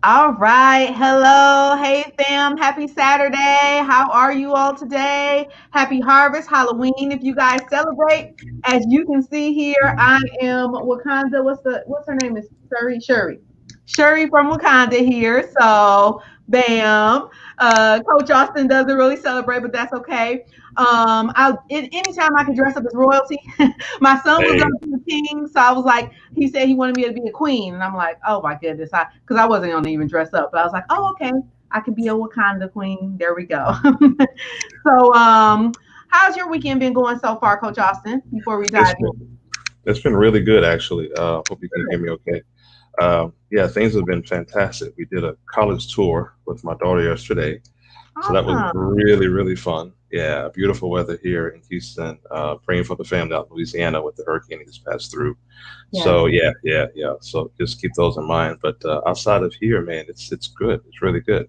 All right. Hello. Hey, fam. Happy Saturday. How are you all today? Happy Harvest, Halloween, if you guys celebrate. As you can see here, I am Wakanda. What's her name? Is Shuri. Shuri from Wakanda here. So, bam. Coach Austin doesn't really celebrate, but that's okay. Anytime I can dress up as royalty. My son was Hey, gonna be a king, so I was like, he said he wanted me to be a queen, and I'm like, oh my goodness, because I wasn't gonna even dress up, but I was like, oh okay, I could be a Wakanda queen. There we go. So, how's your weekend been going so far, Coach Austin? Before we it's dive been in. it's been really good actually. Hope you can hear me okay. Yeah, things have been fantastic. We did a college tour with my daughter yesterday, so that was Awesome. really fun. Yeah, beautiful weather here in Houston. Praying for the family out in Louisiana with the hurricane that just passed through. Yes. So yeah. So just keep those in mind. But outside of here, man, it's good. It's really good.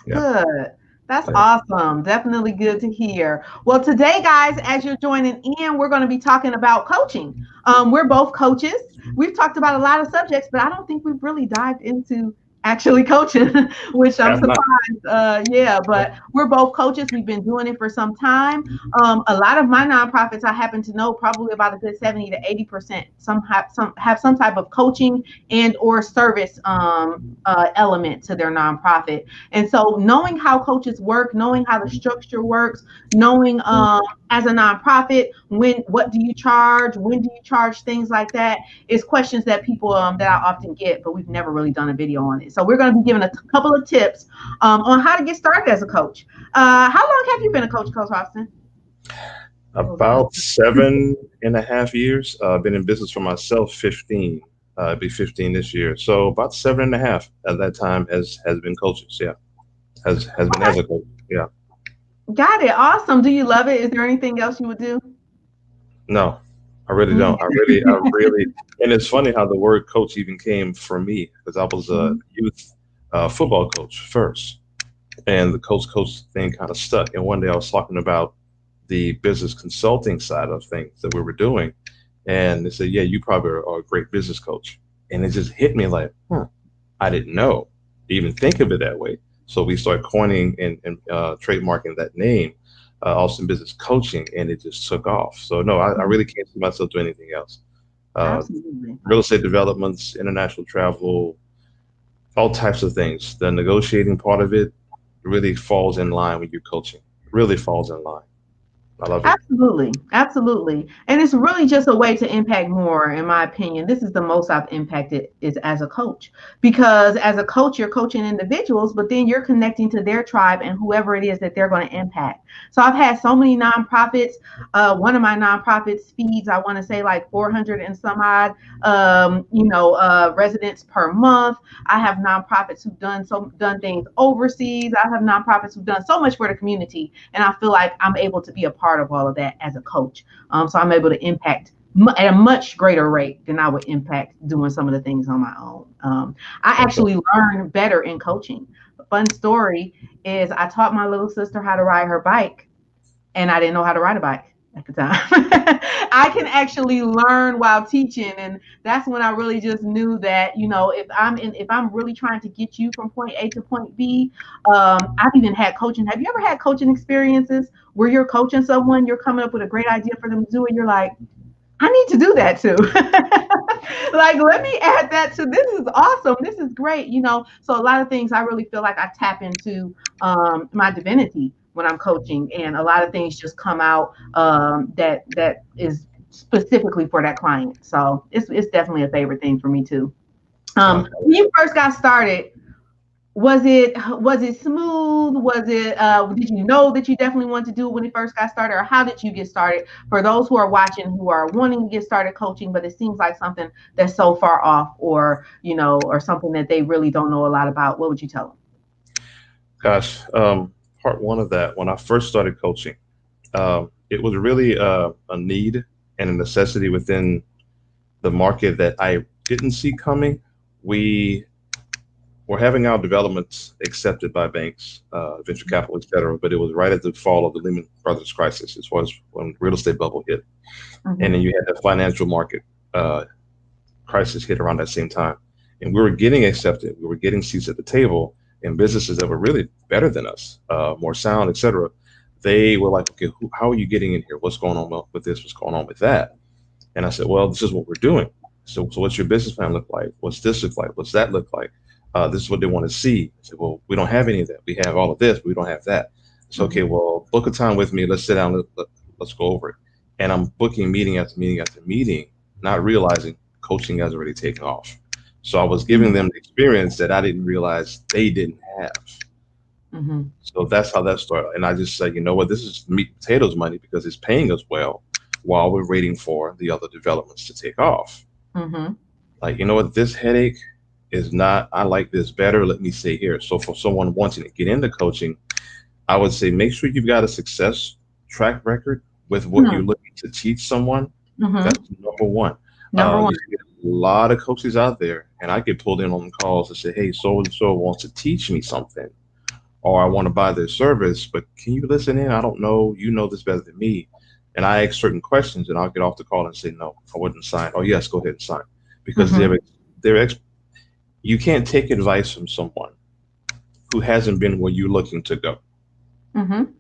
Yeah, Good. That's yeah. awesome. Definitely good to hear. Well, today, guys, as you're joining in, we're going to be talking about coaching. We're both coaches. We've talked about a lot of subjects, but I don't think we've really dived into actually coaching, which I'm I'm not. surprised. Yeah, but we're both coaches. We've been doing it for some time. A lot of my nonprofits, I happen to know, probably about a good 70 to 80%. Some type of coaching and or service element to their nonprofit. And so knowing how coaches work, knowing how the structure works, knowing as a nonprofit, what do you charge, when do you charge, things like that is questions that people that I often get, but we've never really done a video on it. So we're going to be giving a couple of tips on how to get started as a coach. How long have you been a coach, Coach Austin? Oh, About 7.5 years. I've been in business for myself 15. It'll be 15 this year. So about 7.5 at that time has been coaches. Yeah, has been okay. as a coach. Yeah. Got it. Awesome. Do you love it? Is there anything else you would do? No, I really Mm-hmm. don't. I really, and it's funny how the word coach even came from me because I was a youth football coach first, and the coach thing kind of stuck. And one day I was talking about the business consulting side of things that we were doing, and they said, "Yeah, you probably are a great business coach." And it just hit me like, I didn't know, even think of it that way. So we started coining and trademarking that name, Austin Business Coaching, and it just took off. So no, I Mhm. really can't see myself doing anything else. Uh, Absolutely. Real estate developments, international travel, all types of things. The negotiating part of it really falls in line with your coaching. Really falls in line. I love it. Absolutely, absolutely. And it's really just a way to impact more, in my opinion. This is the most I've impacted is as a coach. Because as a coach, you're coaching individuals, but then you're connecting to their tribe and whoever it is that they're going to impact. So I've had so many nonprofits. One of my nonprofits feeds, I want to say like 400 and some odd, residents per month. I have nonprofits who've done things overseas. I have nonprofits who've done so much for the community, and I feel like I'm able to be a part of all of that as a coach. So I'm able to impact at a much greater rate than I would impact doing some of the things on my own. I Okay. actually learn better in coaching. A fun story is I taught my little sister how to ride her bike, and I didn't know how to ride a bike at the time. I can actually learn while teaching, and that's when I really just knew that if I'm really trying to get you from point A to point B. I've even had coaching. Have you ever had coaching experiences where you're coaching someone, you're coming up with a great idea for them to do, and you're like, I need to do that too. Like, let me add that to this is awesome. This is great. So a lot of things I really feel like I tap into my divinity when I'm coaching, and a lot of things just come out that is specifically for that client. So it's definitely a favorite thing for me too. Okay. When you first got started, was it smooth? Did you know that you definitely wanted to do it when it first got started, or how did you get started? For those who are watching who are wanting to get started coaching, but it seems like something that's so far off, or something that they really don't know a lot about, what would you tell Gosh, part one of that, when I first started coaching, it was really a need and a necessity within the market that I didn't see coming. We were having our developments accepted by banks, venture capital, et cetera, but it was right at the fall of the Lehman Brothers crisis, as far as when real estate bubble hit. them? And then you had the financial market uh, crisis hit around that same time. and we were getting accepted. We were getting seats at the table, and businesses that were really better than us, more sound, etc. They were like, okay, how are you getting in here? What's going on with this? What's going on with that? And I said, well, this is what we're doing. So what's your business plan look like? What's this look like? What's that look like? This is what they want to see. I said, well, we don't have any of that. We have all of this, but we don't have that. So, okay, Mhm. well, book a time with me. Let's sit down. Let's go over it. And I'm booking meeting after meeting after meeting, not realizing coaching has already taken off. So I was giving Mhm. them the experience that I didn't realize they didn't have. Mhm. So that's how that started. And I just said, you know what, this is meat and potatoes money because it's paying us well while we're waiting for the other developments to take off. Mhm. Like, you know what, this headache is not, I like this better. Let me stay here. So for someone wanting to get into coaching, I would say make sure you've got a success track record with what you're Mhm. looking to teach someone. That's Mhm. number one. Number You one. see a lot of coaches out there, and I get pulled in on calls and say, hey, so and so wants to teach me something or I want to buy their service, but can you listen in? I don't know. You know this better than me. And I ask certain questions and I'll get off the call and say, no, I wouldn't sign. Oh, yes, go ahead and sign. Because Mhm. you can't take advice from someone who hasn't been where you're looking to go. Mhm.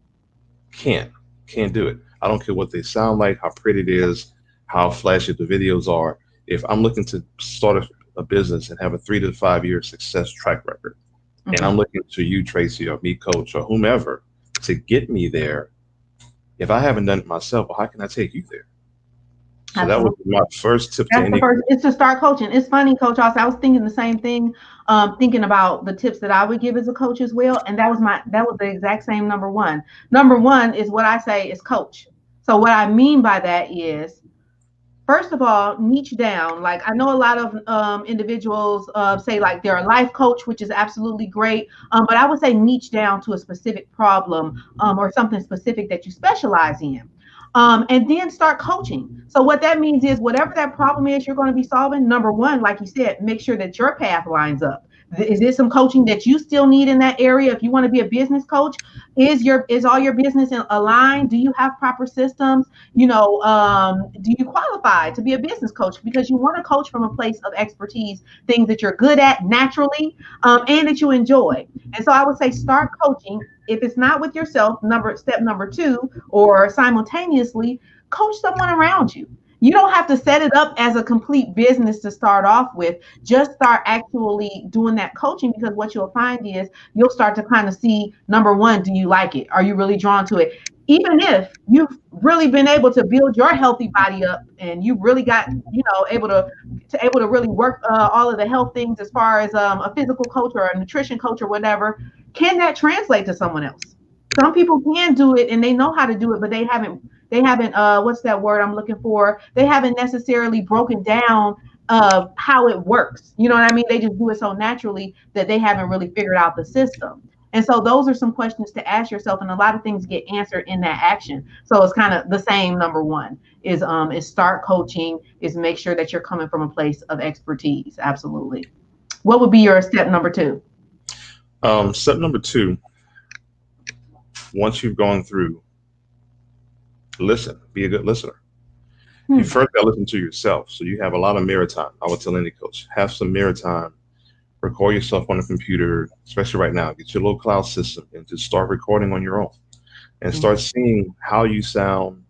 Can't. Can't do it. I don't care what they sound like, how pretty it is, how flashy the videos are. If I'm looking to start a business and have a 3 to 5 year success track record, and I'm Mhm. looking to you, Tracy, or me, coach, or whomever, to get me there. If I haven't done it myself, well, how can I take you there? So that would Absolutely. be my first tip to That's the any. first. It's to start coaching. It's funny, Coach Austin. I was thinking the same thing, thinking about the tips that I would give as a coach as well, and that was the exact same number one. Number one is what I say is coach. So what I mean by that is, first of all, niche down. Like I know a lot of individuals say like they're a life coach, which is absolutely great. But I would say niche down to a specific problem or something specific that you specialize in. And then start coaching. So what that means is whatever that problem is you're going to be solving, number one, like you said, make sure that your path lines up. Is there some coaching that you still need in that area? If you want to be a business coach, is all your business aligned? Do you have proper systems? Do you qualify to be a business coach? Because you want to coach from a place of expertise, things that you're good at naturally, and that you enjoy. And so I would say start coaching. If it's not with yourself, step number two, or simultaneously, coach someone around you. You don't have to set it up as a complete business to start off with. Just start actually doing that coaching, because what you'll find is you'll start to kind of see, number one, do you like it? Are you really drawn to it? Even if you've really been able to build your healthy body up and you really got, able to really work all of the health things as far as a physical coach or a nutrition coach or whatever, can that translate to someone else? Some people can do it and they know how to do it, but they haven't what's that word I'm looking for? They haven't necessarily broken down how it works. You know what I mean? They just do it so naturally that they haven't really figured out the system. And so those are some questions to ask yourself, and a lot of things get answered in that action. So it's kind of the same. Number one is start coaching, is make sure that you're coming from a place of expertise. Absolutely. What would be your step number two? Step number two, once you've gone through, listen, be a good listener. You Hmm. first got to listen to yourself. So you have a lot of mirror time. I would tell any coach, have some mirror time. Record yourself on the computer, especially right now. Get your little cloud system and just start recording on your own and start Mhm. seeing how you sound,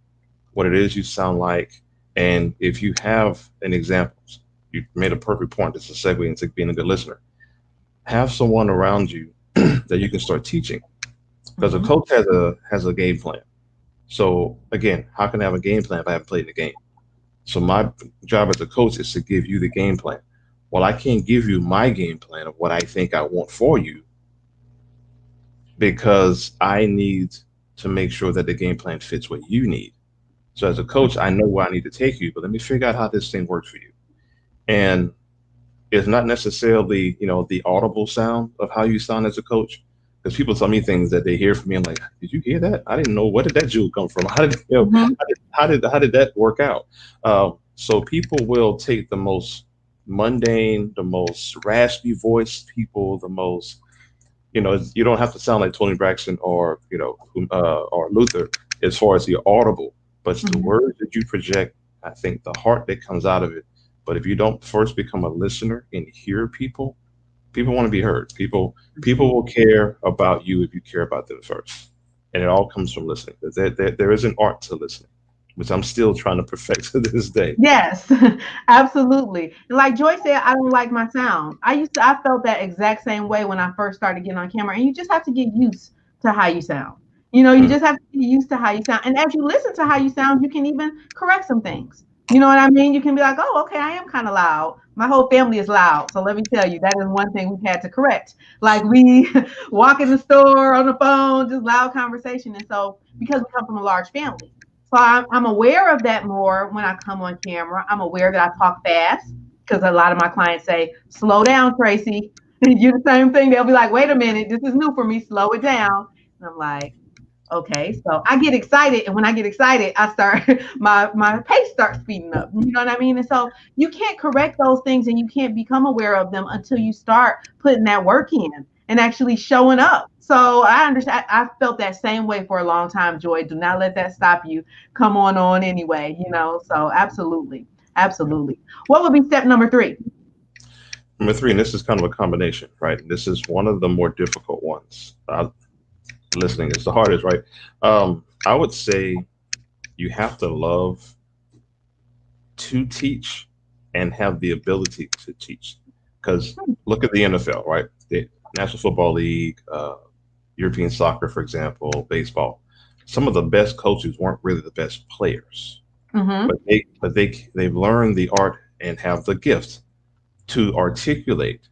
what it is you sound like. And if you have an example, you made a perfect point. This is a segue into being a good listener. Have someone around you that you can start teaching because a Mhm. coach has a game plan. So again, how can I have a game plan if I haven't played the game? So my job as a coach is to give you the game plan. Well, I can't give you my game plan of what I think I want for you because I need to make sure that the game plan fits what you need. So as a coach, I know where I need to take you, but let me figure out how this thing works for you. And it's not necessarily, the audible sound of how you sound as a coach. Because people tell me things that they hear from me. I'm like, did you hear that? I didn't know. Where did that jewel come from? How did Mhm. how did that work out? So people will take the most mundane, the most raspy voiced people, the most, you don't have to sound like Tony Braxton or or Luther as far as the audible, but it's the Mhm. words that you project. I think the heart that comes out of it But if you don't first become a listener and hear people, people want to be heard. People will care about you if you care about them first, and it all comes from listening. There is an art to listening, which I'm still trying to perfect to this day. Yes, absolutely. And like Joy said, I don't like my sound. I felt that exact same way when I first started getting on camera. And you just have to get used to how you sound. You Mm. just have to get used to how you sound. And as you listen to how you sound, you can even correct some things. You know what I mean? You can be like, oh, okay, I am kind of loud. My whole family is loud. So let me tell you, that is one thing we've had to correct. Like we walk in the store on the phone, just loud conversation. And so because we come from a large family. So I'm aware of that more when I come on camera. I'm aware that I talk fast because a lot of my clients say, slow down, Tracy. You the same thing. They'll be like, wait a minute, this is new for me. Slow it down. And I'm like, okay, so I get excited, and when I get excited, I start my pace starts speeding up. You know what I mean? And so you can't correct those things, and you can't become aware of them until you start putting that work in and actually showing up. So I understand. I felt that same way for a long time. Joy, do not let that stop you. Come on anyway. So absolutely, absolutely. What would be step number three? Number three, and this is kind of a combination, right? This is one of the more difficult ones. Listening is the hardest, right? I would say you have to love to teach and have the ability to teach. Because look at the NFL, right? The National Football League, European soccer, for example, baseball. Some of the best coaches weren't really the best players, Mm-hmm. but they've learned the art and have the gift to articulate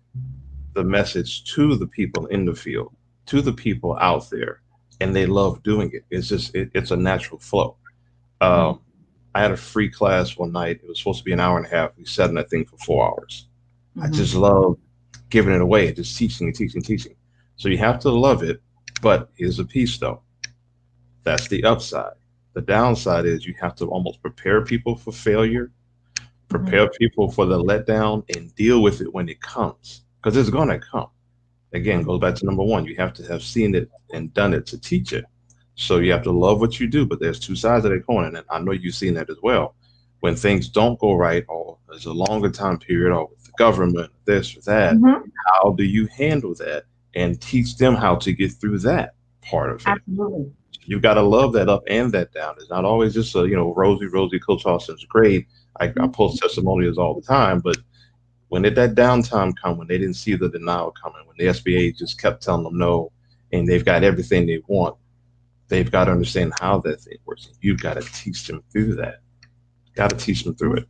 the message to the people in the field, to the people out there, and they love doing it. It's a natural flow. Um, I had a free class one night. It was supposed to be an hour and a half. We sat in that thing for 4 hours. I Mm-hmm. just love giving it away, just teaching and teaching and teaching. So you have to love it. But here's a piece though. That's the upside. The downside is you have to almost prepare people for failure, Mm-hmm. prepare people for the letdown, and deal with it when it comes. Because it's going to come. Again, Mm-hmm. goes back to number one. You have to have seen it and done it to teach it. So you have to love what you do, but there's two sides of that coin, and I know you've seen that as well. When things don't go right, or there's a longer time period, or with the government, this or that, Mm-hmm. how do you handle that and teach them how to get through that part of it? Absolutely. You've got to love that up and that down. It's not always just a rosy. Coach Austin's great. I post testimonials all the time, but when did that downtime come? When they didn't see the denial coming, when the SBA just kept telling them no, and they've got everything they want, they've got to understand how that thing works. You've got to teach them through that. Got to teach them through it.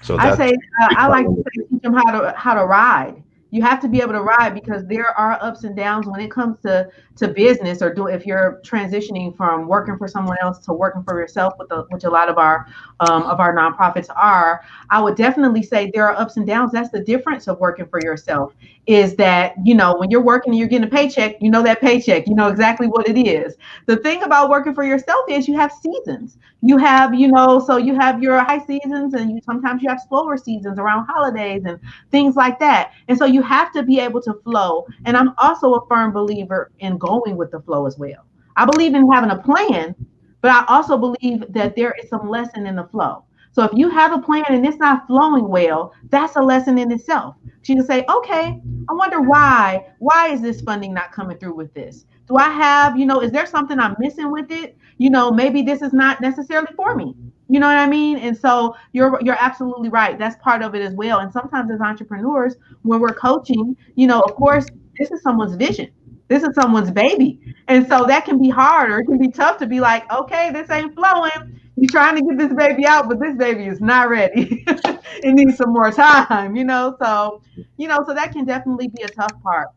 So I that's say big I part like to number say teach them how to ride. You have to be able to ride because there are ups and downs when it comes to business or if you're transitioning from working for someone else to working for yourself, which a lot of our nonprofits are. I would definitely say there are ups and downs. That's the difference of working for yourself. Is that when you're working and you're getting a paycheck, you know that paycheck, you know exactly what it is. The thing about working for yourself is you have seasons. So you have your high seasons and sometimes you have slower seasons around holidays and things like that. And so you have to be able to flow. And I'm also a firm believer in going with the flow as well. I believe in having a plan, but I also believe that there is some lesson in the flow. So if you have a plan and it's not flowing well, that's a lesson in itself. So you can say, okay, I wonder why. Why is this funding not coming through with this? Do I have, is there something I'm missing with it? Maybe this is not necessarily for me. You know what I mean? And so you're absolutely right. That's part of it as well. And sometimes as entrepreneurs, when we're coaching, of course, this is someone's vision. This is someone's baby. And so that can be hard or it can be tough to be like, okay, this ain't flowing. You're trying to get this baby out, but this baby is not ready. It needs some more time. So that can definitely be a tough part.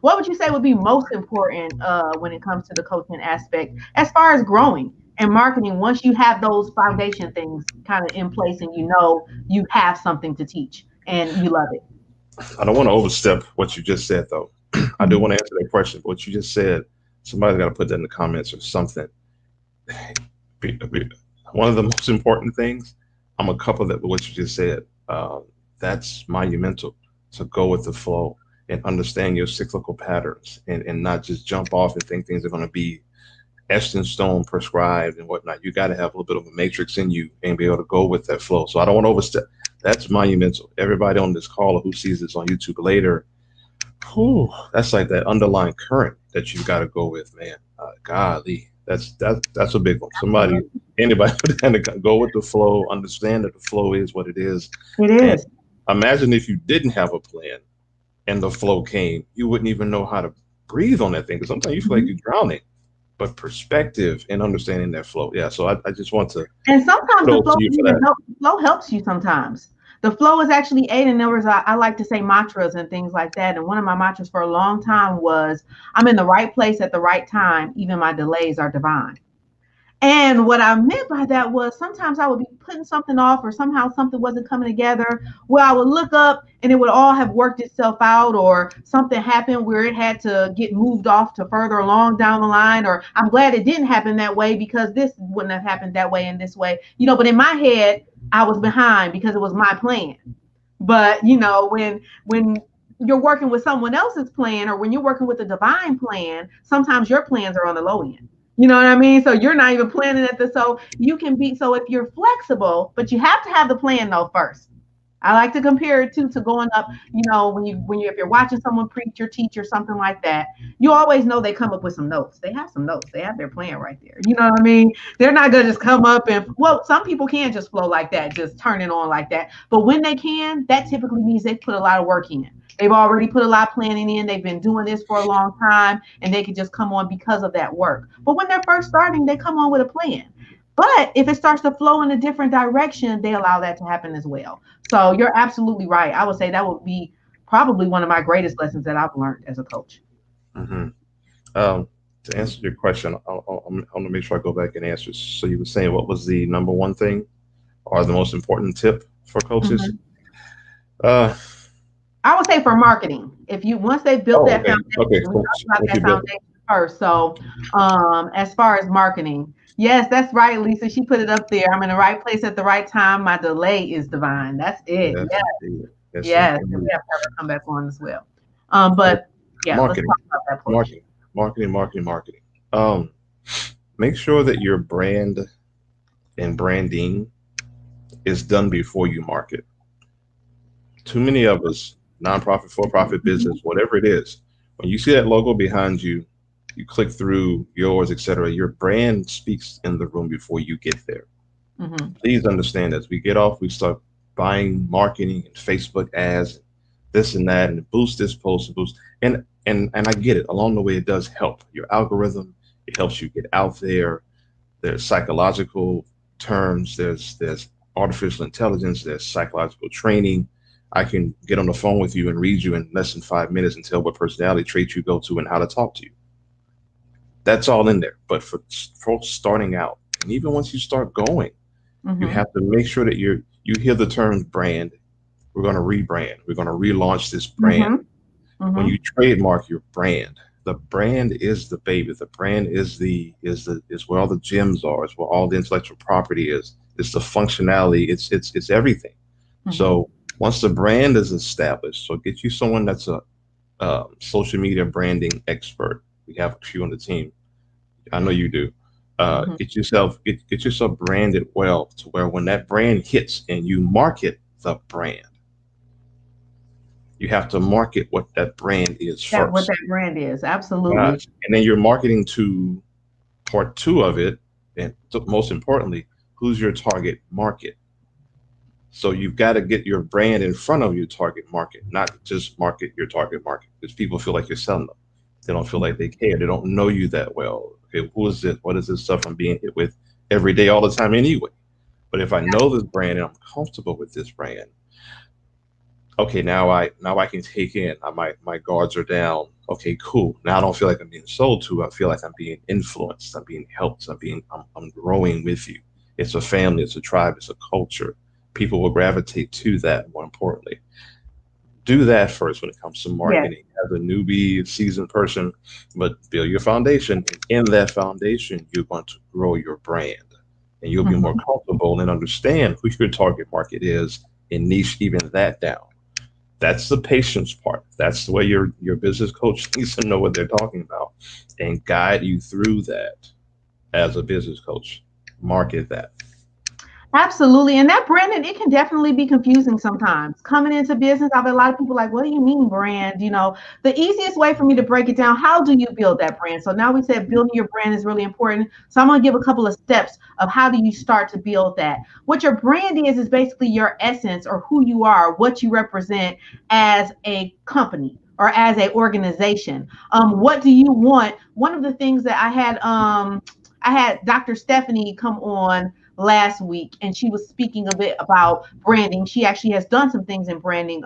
What would you say would be most important when it comes to the coaching aspect as far as growing and marketing once you have those foundation things kind of in place and you have something to teach and you love it? I don't want to overstep what you just said, though. I do Mhm. want to answer that question. But what you just said, somebody's got to put that in the comments or something. One of the most important things, I'm a couple that with what you just said. That's monumental to go with the flow and understand your cyclical patterns and not just jump off and think things are going to be etched in stone, prescribed and whatnot. You got to have a little bit of a matrix in you and be able to go with that flow. So I don't want to overstep. That's monumental. Everybody on this call or who sees this on YouTube later, whew, that's like that underlying current that you've got to go with, man. Golly, that's a big one. Somebody, Absolutely. anybody, go with the flow. Understand that the flow is what it is, It and is. imagine if you didn't have a plan and the flow came, you wouldn't even know how to breathe on that thing. Because sometimes you feel like Mhm. you're drowning. But perspective and understanding that flow, yeah. So I just want to And sometimes the kudos flow to you can for even that. help. The flow helps you sometimes. The flow is actually aiding. There was I like to say mantras and things like that. And one of my mantras for a long time was, "I'm in the right place at the right time. Even my delays are divine." And what I meant by that was sometimes I would be putting something off or somehow something wasn't coming together where I would look up and it would all have worked itself out, or something happened where it had to get moved off to further along down the line, or I'm glad it didn't happen that way because this wouldn't have happened that way in this way. But in my head, I was behind because it was my plan. But when you're working with someone else's plan, or when you're working with a divine plan, sometimes your plans are on the low end. You know what I mean? So you're not even planning at the so you can be so if you're flexible, but you have to have the plan though first. I like to compare it to going up, when you if you're watching someone preach or teach or something like that, you always know they come up with some notes. They have some notes. They have their plan right there. You know what I mean? They're not gonna just come up and well, some people can just flow like that, just turn it on like that. But when they can, that typically means they put a lot of work in. They've already put a lot of planning in. They've been doing this for a long time, and they can just come on because of that work. But when they're first starting, they come on with a plan. But if it starts to flow in a different direction, they allow that to happen as well. So you're absolutely right. I would say that would be probably one of my greatest lessons that I've learned as a coach. Hmm. To answer your question, I'm going to make sure I go back and answer. So you were saying what was the number one thing or the most important tip for coaches? Mhm. Uh, I would say for marketing, if you once they built oh, that okay, okay. foundation, we So talked about once that you build, foundation first. So, as far as marketing, yes, that's right, Lisa. She put it up there. I'm in the right place at the right time. My delay is divine. That's it. yes, Yes, indeed. Yes, yes. And indeed. we have to have her come back on as well. So But yeah, let's marketing, talk about that push. marketing, marketing. Um, Make sure that your brand and branding is done before you market. Too many of us, nonprofit, for-profit business, Mhm. whatever it is, when you see that logo behind you, you click through yours, etc. Your brand speaks in the room before you get there. Mhm. Please understand as we get off, we start buying marketing and Facebook ads, this and that, and boost this post and boost. And I get it. Along the way, it does help your algorithm. It helps you get out there. There's psychological terms. There's artificial intelligence. There's psychological training. I can get on the phone with you and read you in less than 5 minutes and tell what personality trait you go to and how to talk to you. That's all in there. But for folks starting out, and even once you start going, you Mhm. have to make sure that you hear the term brand. We're going to rebrand. We're going to relaunch this brand. Mhm. When you Mhm. trademark your brand, the brand is the baby. The brand is where all the gems are. It's where all the intellectual property is. It's the functionality. It's everything. Mhm. So once the brand is established, so get you someone that's a social media branding expert. We have a few on the team. I know you do. Mhm. Get yourself branded well to where when that brand hits and you market the brand, you have to market what that brand is That what first. that brand is. Absolutely. Gosh. And then you're marketing to part two of it, and most importantly, who's your target market? So you've got to get your brand in front of your target market, not just market your target market, because people feel like you're selling them. They don't feel like they care. They don't know you that well. Okay, who is this? What is this stuff I'm being hit with every day, all the time, anyway? But if I know this brand and I'm comfortable with this brand, okay, now I can take in. My guards are down. Okay, cool. Now I don't feel like I'm being sold to. I feel like I'm being influenced. I'm being helped. I'm growing with you. It's a family. It's a tribe. It's a culture. People will gravitate to that. More importantly, do that first when it comes to Yes. marketing as a newbie, seasoned person. But build your foundation. In that foundation, you're going to grow your brand, and you'll be more Mhm. comfortable and understand who your target market is and niche even that down. That's the patience part. That's the way your business coach needs to know what they're talking about and guide you through that as a business coach. Market that. Absolutely. And that branding, it can definitely be confusing sometimes. Coming into business, I've had a lot of people like, what do you mean brand? The easiest way for me to break it down, how do you build that brand? So now we said building your brand is really important. So I'm going to give a couple of steps of how do you start to build that. What your brand is basically your essence or who you are, what you represent as a company or as a organization. What do you want? One of the things that I had Dr. Stephanie come on last week, and she was speaking a bit about branding. She actually has done some things in branding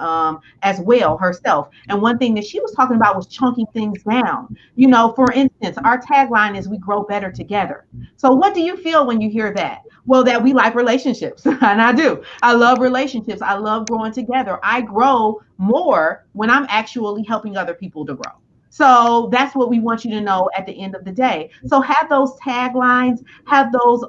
as well herself. And one thing that she was talking about was chunking things down. For instance, our tagline is "We grow better together." So, what do you feel when you hear that? Well, that we like relationships, and I do. I love relationships. I love growing together. I grow more when I'm actually helping other people to grow. So that's what we want you to know at the end of the day. So have those taglines, have those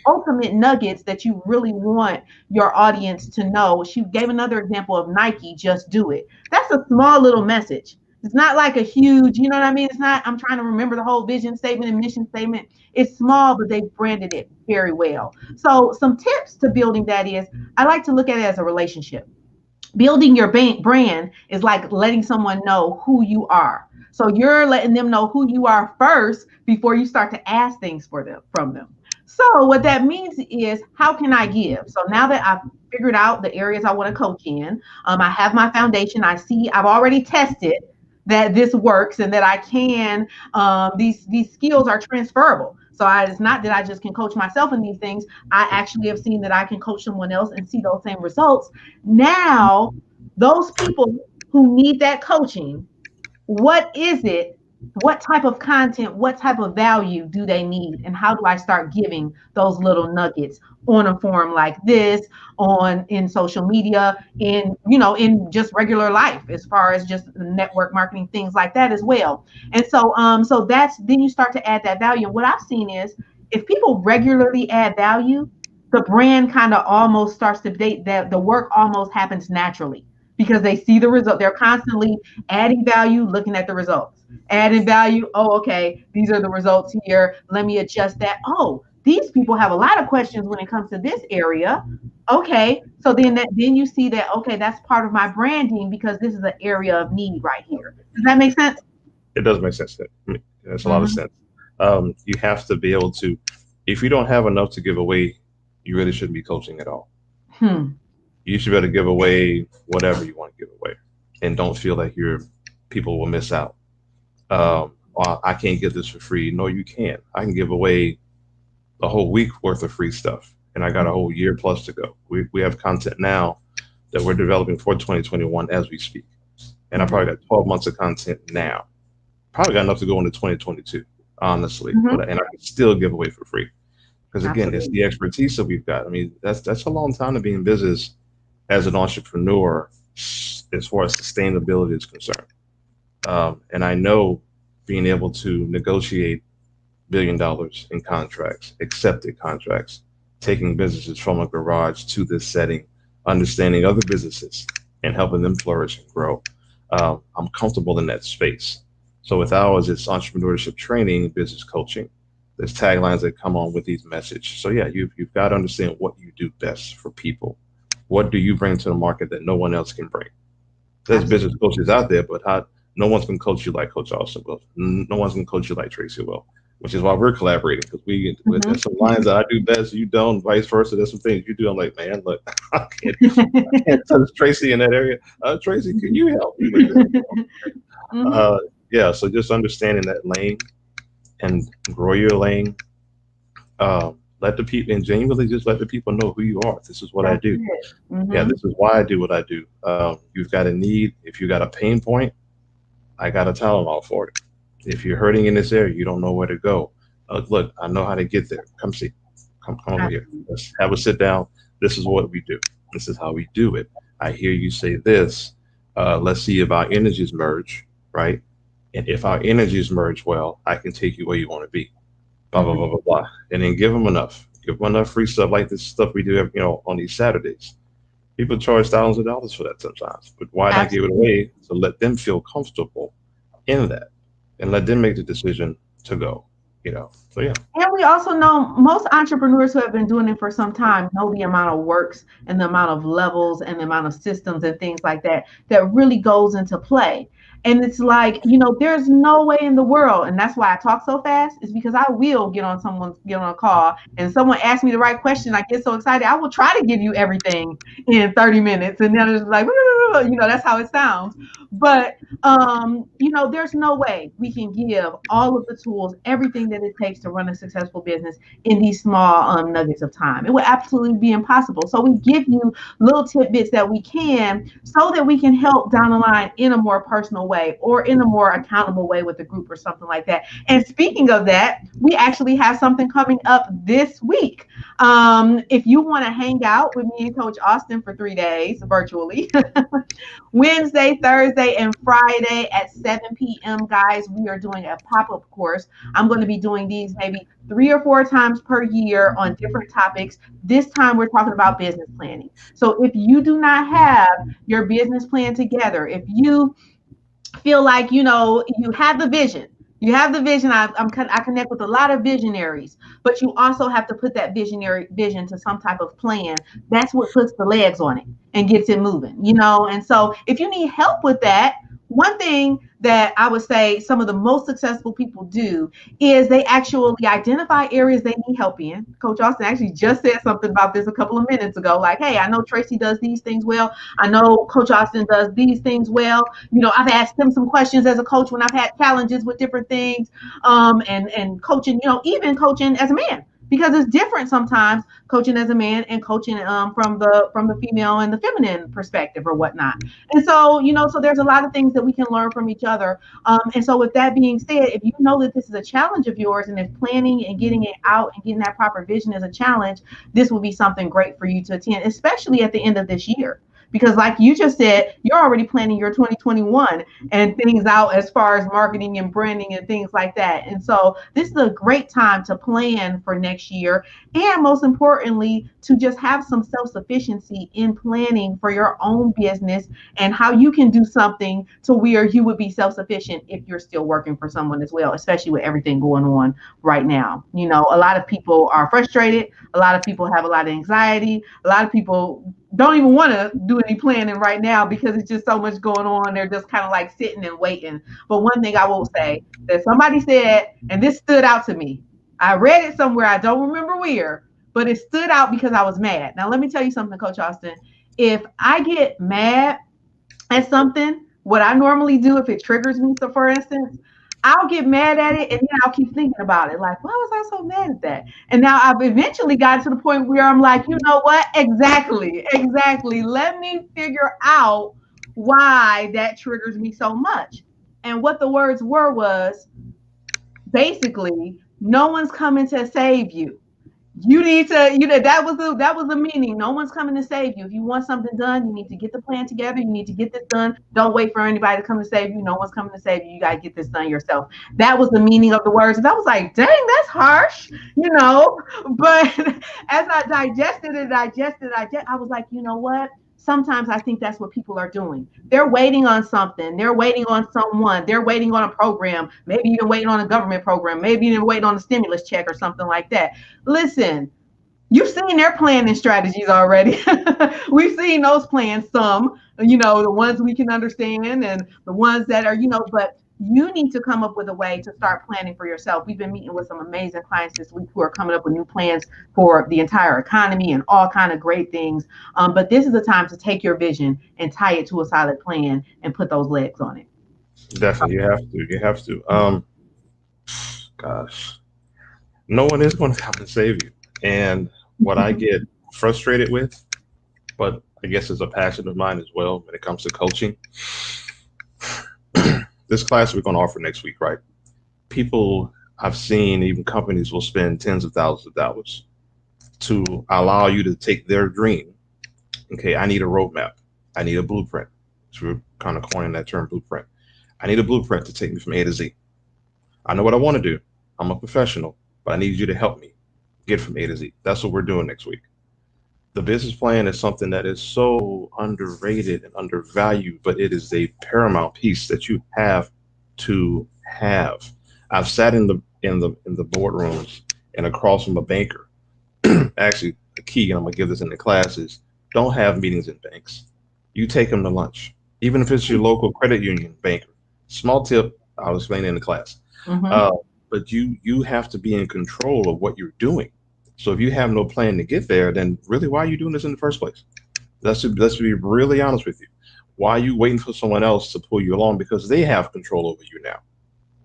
ultimate nuggets that you really want your audience to know. She gave another example of Nike, just do it. That's a small little message. It's not like a huge, you know what I mean? It's not, I'm trying to remember the whole vision statement and mission statement. It's small, but they branded it very well. So some tips to building that is I like to look at it as a relationship. Building your brand is like letting someone know who you are. So you're letting them know who you are first before you start to ask things for them from them. So what that means is, how can I give? So now that I've figured out the areas I want to coach in, I have my foundation. I've already tested that this works and that I can. These skills are transferable. So it's not that I just can coach myself in these things. I actually have seen that I can coach someone else and see those same results. Now, those people who need that coaching, what is it? What type of content, what type of value do they need? And how do I start giving those little nuggets on a forum like this, on in social media, in just regular life, as far as just network marketing, things like that as well. And so that's then you start to add that value. And what I've seen is if people regularly add value, the brand kind of almost starts to date that the work almost happens naturally because they see the result. They're constantly adding value, looking at the results. Adding value. Oh, okay. These are the results here. Let me adjust that. Oh, these people have a lot of questions when it comes to this area. Okay. So then you see that, okay, that's part of my branding because this is an area of need right here. Does that make sense? It does make sense. That's a lot of Mm-hmm. sense. You have to be able to, if you don't have enough to give away, you really shouldn't be coaching at all. Hmm. You should be able to give away whatever you want to give away, and don't feel like your people will miss out. Well, I can't get this for free. No, you can't. I can give away a whole week worth of free stuff, and I got a whole year plus to go. We have content now that we're developing for 2021 as we speak, and I Mm-hmm. probably got 12 months of content now. Probably got enough to go into 2022, honestly, Mm-hmm. but and I can still give away for free because again, it's Absolutely. the expertise that we've got. I mean, that's a long time to be in business as an entrepreneur as far as sustainability is concerned. And I know being able to negotiate $1 billion in contracts, accepted contracts, taking businesses from a garage to this setting, understanding other businesses and helping them flourish and grow. I'm comfortable in that space. So with ours, it's entrepreneurship training, business coaching. There's taglines that come on with these messages. So yeah, you've got to understand what you do best for people. What do you bring to the market that no one else can bring? There's business Absolutely. coaches out there, but no one's going to coach you like Coach Austin will. No one's going to coach you like Tracy will, which is why we're collaborating because there's some lines that I do best, you don't, vice versa. There's some things you do. I'm like, man, look, I can't touch Tracy in that area. Tracy, can you help me with this? Mm-hmm. Uh, yeah, so just understanding that lane and grow your lane. Let the people and genuinely just let the people know who you are. This is what I That's do. it. Yeah, Mm-hmm. this is why I do what I do. You've got a need. If you got a pain point, I got a Tylenol for it. If you're hurting in this area, you don't know where to go. Look, I know how to get there. Come see. Come over here. Absolutely. Let's have a sit down. This is what we do. This is how we do it. I hear you say this. Let's see if our energies merge, right? And if our energies merge well, I can take you where you want to be. Blah blah Mm-hmm. blah blah blah. And then give them enough. Give them enough free stuff like this stuff we do, on these Saturdays. People charge thousands of dollars for that sometimes. But why not give it Absolutely. away to let them feel comfortable in that and let them make the decision to go? So yeah. And we also know most entrepreneurs who have been doing it for some time know the amount of works and the amount of levels and the amount of systems and things like that that really goes into play. And it's like, there's no way in the world, and that's why I talk so fast, is because I will get on a call and someone asks me the right question. I get so excited. I will try to give you everything in 30 minutes. And then it's like, that's how it sounds. But there's no way we can give all of the tools, everything that it takes to run a successful business in these small nuggets of time. It would absolutely be impossible. So we give you little tidbits that we can so that we can help down the line in a more personal way or in a more accountable way with the group or something like that. And speaking of that, we actually have something coming up this week. If you want to hang out with me and Coach Austin for 3 days virtually, Wednesday, Thursday, and Friday at 7 p.m., guys, we are doing a pop up course. I'm going to be doing these maybe 3 or 4 times per year on different topics. This time, we're talking about business planning. So, if you do not have your business plan together, if you feel like you have the vision, I connect with a lot of visionaries, but you also have to put that visionary vision to some type of plan. That's what puts the legs on it and gets it moving. And so if you need help with that, one thing that I would say some of the most successful people do is they actually identify areas they need help in. Coach Austin actually just said something about this a couple of minutes ago, like, hey, I know Tracy does these things well, I know Coach Austin does these things well. I've asked them some questions as a coach when I've had challenges with different things, and coaching, even coaching as a man, because it's different sometimes coaching as a man and coaching from the female and the feminine perspective or whatnot. And so so there's a lot of things that we can learn from each other. And so with that being said, if you know that this is a challenge of yours, and if planning and getting it out and getting that proper vision is a challenge, this will be something great for you to attend, especially at the end of this year. Because, like you just said, you're already planning your 2021 and things out as far as marketing and branding and things like that. And so, this is a great time to plan for next year. And most importantly, to just have some self sufficiency in planning for your own business and how you can do something to where you would be self sufficient if you're still working for someone as well, especially with everything going on right now. A lot of people are frustrated. A lot of people have a lot of anxiety. A lot of people don't even want to do any planning right now because it's just so much going on. They're just kind of like sitting and waiting. But one thing I will say that somebody said, and this stood out to me. I read it somewhere. I don't remember where, but it stood out because I was mad. Now, let me tell you something, Coach Austin. If I get mad at something, what I normally do if it triggers me, so for instance, I'll get mad at it and then I'll keep thinking about it. Like, why was I so mad at that? And now I've eventually got to the point where I'm like, you know what? Exactly, exactly. Let me figure out why that triggers me so much. And what the words were was basically, no one's coming to save you. You need to, that was the meaning. No one's coming to save you. If you want something done, you need to get the plan together. You need to get this done. Don't wait for anybody to come to save you. No one's coming to save you. You got to get this done yourself. That was the meaning of the words. And I was like, dang, that's harsh. But as I I was like, you know what? Sometimes I think that's what people are doing. They're waiting on something. They're waiting on someone. They're waiting on a program. Maybe even waiting on a government program. Maybe even waiting on a stimulus check or something like that. Listen, you've seen their planning strategies already. We've seen those plans, the ones we can understand and the ones that are, but you need to come up with a way to start planning for yourself. We've been meeting with some amazing clients this week who are coming up with new plans for the entire economy and all kind of great things. But this is the time to take your vision and tie it to a solid plan and put those legs on it. Definitely, you have to. You have to. Gosh, no one is going to come and save you. And what I get frustrated with, but I guess it's a passion of mine as well when it comes to coaching. This class we're going to offer next week, right? People I've seen, even companies will spend tens of thousands of dollars to allow you to take their dream. Okay, I need a roadmap. I need a blueprint. So we're kind of coining that term blueprint. I need a blueprint to take me from A to Z. I know what I want to do. I'm a professional, but I need you to help me get from A to Z. That's what we're doing next week. The business plan is something that is so underrated and undervalued, but it is a paramount piece that you have to have. I've sat in the in the boardrooms and across from a banker. Actually, the key, and I'm gonna give this in the classes, don't have meetings in banks. You take them to lunch, even if it's your local credit union banker. Small tip, I'll explain it in the class. Mm-hmm. Uh, but you have to be in control of what you're doing. So if you have no plan to get there, then really, why are you doing this in the first place? Let's be really honest with you. Why are you waiting for someone else to pull you along because they have control over you now?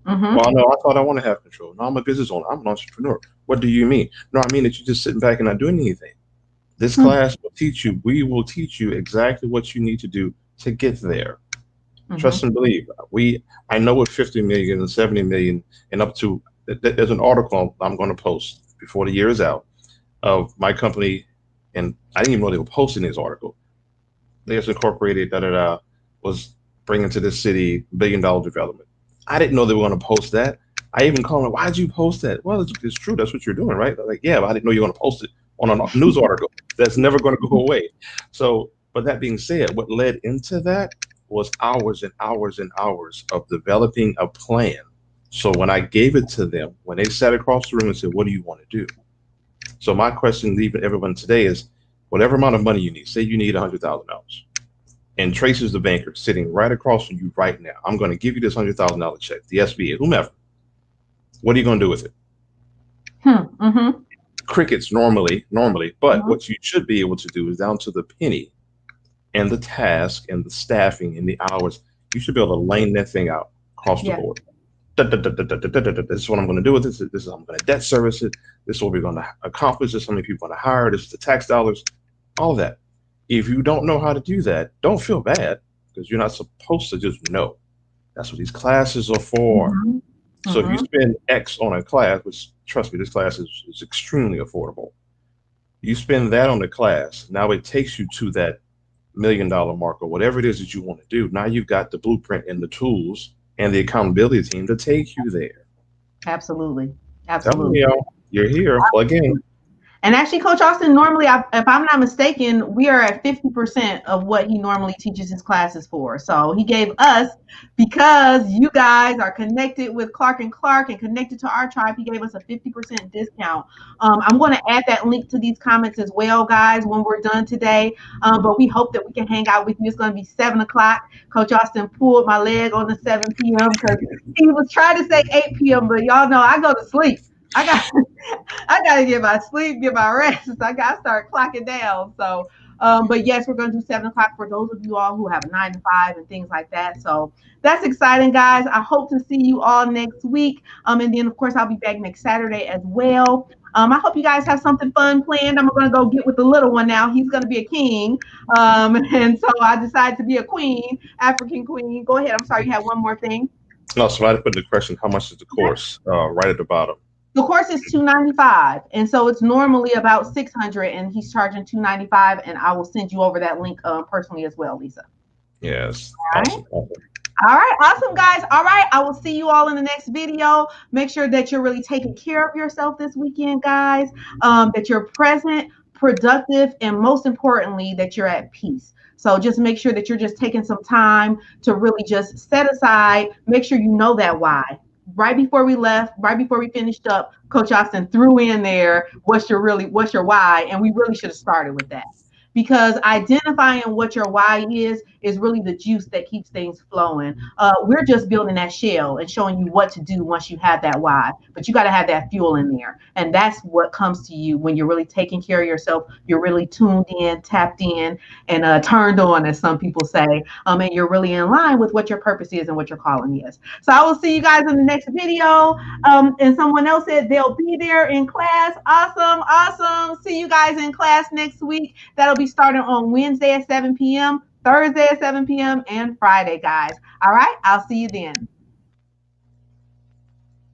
Mm-hmm. Well, no, I thought I want to have control. No, I'm a business owner. I'm an entrepreneur. What do you mean? No, I mean that you're just sitting back and not doing anything. This class will teach you, we will teach you exactly what you need to do to get there. Mm-hmm. Trust and believe. I know with 50 million and 70 million and up to, there's an article I'm going to post before the year is out of my company. And I didn't even know they were posting this article. There's Incorporated, da da da, was bringing to this city $1 billion development. I didn't know they were going to post that. I even called them, why did you post that? Well, it's true. That's what you're doing, right? They're like, yeah, but I didn't know you were going to post it on a news article. That's never going to go away. So, but that being said, what led into that was hours and hours and hours of developing a plan. So when I gave it to them, when they sat across the room and said, what do you want to do? So my question, leaving everyone today, is whatever amount of money you need, say you need $100,000, and Tracy's the banker sitting right across from you right now. I'm going to give you this $100,000 check, the SBA, whomever. What are you going to do with it? Mm-hmm. Crickets normally, but Mm-hmm. what you should be able to do is down to the penny and the task and the staffing and the hours. You should be able to lane that thing out across the Yeah. board. This is what I'm going to do with this. This is how I'm going to debt service it. This is what we're going to accomplish. This is how many people I'm going to hire. This is the tax dollars, all that. If you don't know how to do that, don't feel bad because you're not supposed to just know. That's what these classes are for. Mm-hmm. So if you Mm-hmm. spend X on a class, which trust me, this class is extremely affordable. You spend that on the class. Now it takes you to that $1 million mark or whatever it is that you want to do. Now you've got the blueprint and the tools and the accountability team to take you there. Absolutely. Telling you, Absolutely. y'all, you're here. Well, again, And actually, Coach Austin, normally, if I'm not mistaken, we are at 50% of what he normally teaches his classes for. So he gave us, because you guys are connected with Clark and Clark and connected to our tribe, he gave us a 50% discount. I'm going to add that link to these comments as well, guys, when we're done today. But we hope that we can hang out with you. It's going to be 7 o'clock. Coach Austin pulled my leg on the 7 p.m. because he was trying to say 8 p.m., but y'all know I go to sleep. I got I gotta get my sleep, get my rest. I gotta start clocking down. So, but yes, we're gonna do 7 o'clock for those of you all who have a 9 to 5 and things like that. So that's exciting, guys. I hope to see you all next week. And then of course I'll be back next Saturday as well. I hope you guys have something fun planned. I'm gonna go get with the little one now. He's gonna be a king. And so I decided to be a queen, African queen. Go ahead. I'm sorry, you had one more thing. no, somebody put in the question, how much is the Okay. course? Right at the bottom. The course is 295, and so it's normally about 600, and he's charging 295. And I will send you over that link personally as well, Lisa. Yes. All right. Awesome. Awesome. All right, awesome, guys. All right, I will see you all in the next video. Make sure that you're really taking care of yourself this weekend, guys. That you're present, productive, and most importantly, that you're at peace. So just make sure that you're just taking some time to really just set aside. Make sure you know that why. Right before we left, right before we finished up, Coach Austin threw in there, what's your why? And we really should have started with that, because identifying what your why is really the juice that keeps things flowing. We're just building that shell and showing you what to do once you have that why, but you got to have that fuel in there, and that's what comes to you when you're really taking care of yourself. You're really tuned in, tapped in, and turned on, as some people say, and you're really in line with what your purpose is and what your calling is. So I will see you guys in the next video. And someone else said they'll be there in class. Awesome, awesome. See you guys in class next week. That'll be starting on Wednesday at 7 p.m., Thursday at 7 p.m., and Friday, guys. All right, I'll see you then.